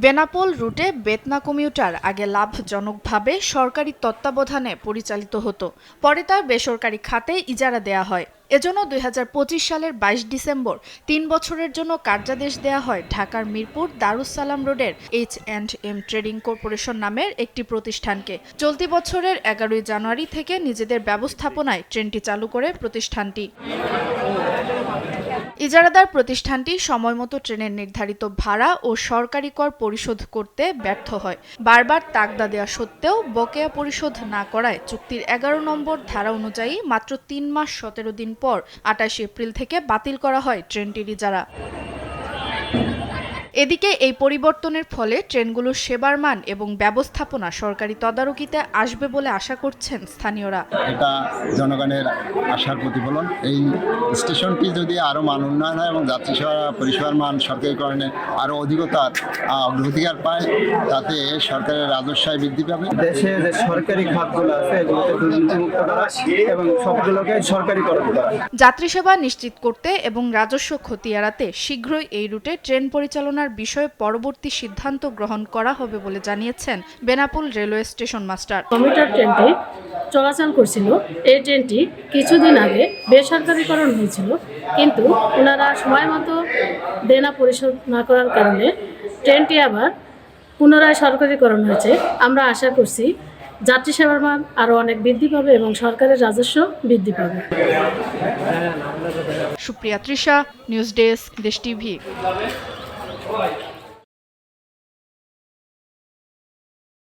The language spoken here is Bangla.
বেনাপোল রুটে বেতনা কমিউটার আগে লাভজনকভাবে সরকারি তত্ত্বাবধানে পরিচালিত হতো, পরে তা বেসরকারি খাতে ইজারা দেয়া হয়। এজন্য ২০২৫ সালের ২২ ডিসেম্বর ৩ বছরের জন্য কার্যাদেশ দেয়া হয় ঢাকার মিরপুর দারুস সালাম রোডের H&M ট্রেডিং কর্পোরেশন নামের একটি প্রতিষ্ঠানকে। চলতি বছরের ১১ জানুয়ারি থেকে নিজেদের ব্যবস্থাপনায় ট্রেনটি চালু করে প্রতিষ্ঠানটি। ইজারাদার প্রতিষ্ঠানটি সময়মতো ট্রেনের নির্ধারিত ভাড়া ও সরকারি কর পরিশোধ করতে ব্যর্থ হয়। বারবার তাগদা দেওয়া সত্ত্বেও বকেয়া পরিশোধ না করায় চুক্তির ১১ নম্বর ধারা অনুযায়ী মাত্র ৩ মাস ১৭ দিন পর ২৮ এপ্রিল থেকে বাতিল করা হয় ট্রেনটির ইজারা। এদিকে এই পরিবর্তনের ফলে ট্রেনগুলোর সেবার মান এবং ব্যবস্থাপনা সরকারি তদারকিতে আসবে বলে আশা করছেন স্থানীয়রা। এটা জনগণের আশার প্রতিফলন। এই স্টেশনটি যদি আরও মান উন্নয়ন হয় এবং যাত্রী পরিষেবার মান সরকারিকরণে আরও অধিকতার অগ্রাধিকার পায়, তাতে সরকারের রাজস্ব বৃদ্ধি পাবে। দেশে যে সরকারি খাতগুলো আছে এগুলোতে দুর্নীতিমুক্ত করা এবং সবগুলোকে সরকারিকরণ করা। যাত্রী সেবা নিশ্চিত করতে এবং রাজস্ব ক্ষতি এড়াতে শীঘ্রই এই রুটে ট্রেন পরিচালনার বিষয়ে পরবর্তী সিদ্ধান্ত গ্রহণ করা হবে বলে জানিয়েছেন Benapole railway station master. Commuter ট্রেনটি চলাচল করছিল। এই ট্রেনটি কিছুদিন আগে বেসরকারিকরণ হয়েছিল, কিন্তু ওনারা সময় মতো দেনা পরিশোধ না করার কারণে ট্রেনটি আবার পুনরায় সরকারিকরণ হয়েছে। আমরা আশা করছি যাত্রী সেবার মান আরও অনেক বৃদ্ধি পাবে এবং সরকারের রাজস্ব বৃদ্ধি পাবে। সুপ্রিয়া তৃষা, নিউজ ডেস্ক, দেশ টিভি।